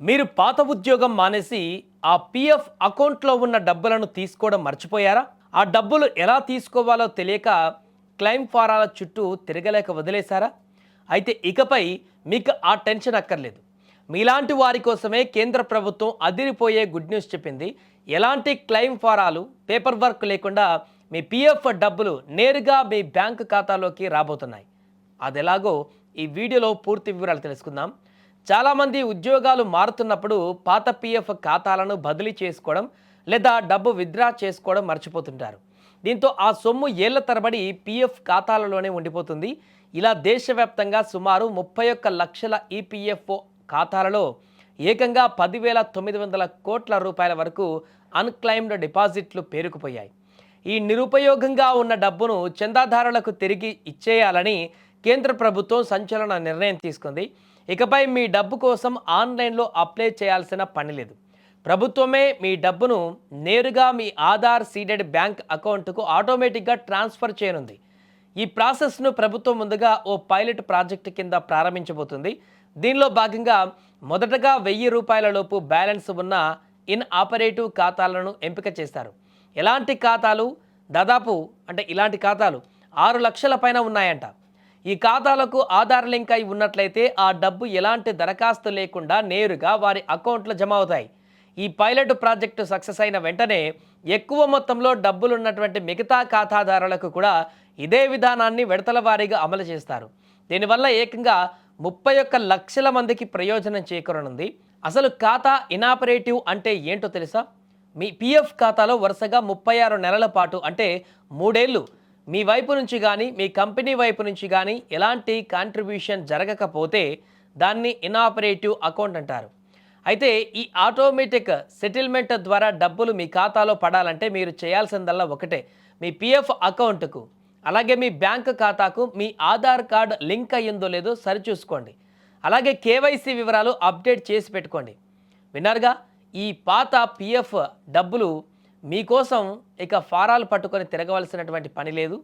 మీరు పాత ఉద్యోగం మానేసి ఆ పీఎఫ్ అకౌంట్లో ఉన్న డబ్బులను తీసుకోవడం మర్చిపోయారా? ఆ డబ్బులు ఎలా తీసుకోవాలో తెలియక క్లెయిమ్ ఫారాల చుట్టూ తిరగలేక వదిలేశారా? అయితే ఇకపై మీకు ఆ టెన్షన్ అక్కర్లేదు. మీలాంటి వారి కోసమే కేంద్ర ప్రభుత్వం అదిరిపోయే గుడ్ న్యూస్ చెప్పింది. ఎలాంటి క్లెయిమ్ ఫారాలు, పేపర్ వర్క్ లేకుండా మీ పీఎఫ్ డబ్బులు నేరుగా మీ బ్యాంకు ఖాతాలోకి రాబోతున్నాయి. అదెలాగో ఈ వీడియోలో పూర్తి వివరాలు తెలుసుకుందాం. చాలామంది ఉద్యోగాలు మారుతున్నప్పుడు పాత పీఎఫ్ ఖాతాలను బదిలీ చేసుకోవడం లేదా డబ్బు విత్డ్రా చేసుకోవడం మర్చిపోతుంటారు. దీంతో ఆ సొమ్ము ఏళ్ల తరబడి పీఎఫ్ ఖాతాలలోనే ఉండిపోతుంది. ఇలా దేశవ్యాప్తంగా సుమారు 31 లక్షల ఈపీఎఫ్ఓ ఖాతాలలో ఏకంగా 10,900 కోట్ల రూపాయల వరకు అన్క్లైమ్డ్ డిపాజిట్లు పేరుకుపోయాయి. ఈ నిరుపయోగంగా ఉన్న డబ్బును చందాదారులకు తిరిగి ఇచ్చేయాలని కేంద్ర ప్రభుత్వం సంచలన నిర్ణయం తీసుకుంది. ఇకపై మీ డబ్బు కోసం ఆన్లైన్లో అప్లై చేయాల్సిన పని లేదు. ప్రభుత్వమే మీ డబ్బును నేరుగా మీ ఆధార్ సీడెడ్ బ్యాంక్ అకౌంట్కు ఆటోమేటిక్గా ట్రాన్స్ఫర్ చేయనుంది. ఈ ప్రాసెస్ను ప్రభుత్వం ముందుగా ఓ పైలట్ ప్రాజెక్టు కింద ప్రారంభించబోతుంది. దీనిలో భాగంగా మొదటగా 1000 రూపాయల లోపు బ్యాలెన్స్ ఉన్న ఇన్ ఆపరేటివ్ ఖాతాలను ఎంపిక చేస్తారు. ఎలాంటి ఖాతాలు? దాదాపు ఇలాంటి ఖాతాలు 6 లక్షల పైన ఉన్నాయంట. ఈ ఖాతాలకు ఆధార్ లింక్ అయి ఉన్నట్లయితే ఆ డబ్బు ఎలాంటి దరఖాస్తు లేకుండా నేరుగా వారి అకౌంట్లో జమ అవుతాయి. ఈ పైలట్ ప్రాజెక్టు సక్సెస్ అయిన వెంటనే ఎక్కువ మొత్తంలో డబ్బులున్నటువంటి మిగతా ఖాతాదారులకు కూడా ఇదే విధానాన్ని విడతల వారీగా అమలు చేస్తారు. దీనివల్ల ఏకంగా 31 లక్షల మందికి ప్రయోజనం చేకూరనుంది. అసలు ఖాతా ఇనాపరేటివ్ అంటే ఏంటో తెలుసా? మీ పీఎఫ్ ఖాతాలో వరుసగా 36 నెలల పాటు అంటే 3 ఏళ్ళు మీ వైపు నుంచి కానీ మీ కంపెనీ వైపు నుంచి కానీ ఎలాంటి కాంట్రిబ్యూషన్ జరగకపోతే దాన్ని ఇనాపరేటివ్ అకౌంట్ అంటారు. అయితే ఈ ఆటోమేటిక్ సెటిల్మెంట్ ద్వారా డబ్బులు మీ ఖాతాలో పడాలంటే మీరు చేయాల్సిందల్లా ఒకటే, మీ పీఎఫ్ అకౌంట్కు అలాగే మీ బ్యాంక్ ఖాతాకు మీ ఆధార్ కార్డ్ లింక్ అయ్యిందో లేదో సరిచూసుకోండి. అలాగే కేవైసీ వివరాలు అప్డేట్ చేసి పెట్టుకోండి. విన్నారుగా, ఈ పాత పీఎఫ్ డబ్బులు మీకోసం ఇక ఫారాలు పట్టుకొని తిరగవలసినటువంటి పని లేదు.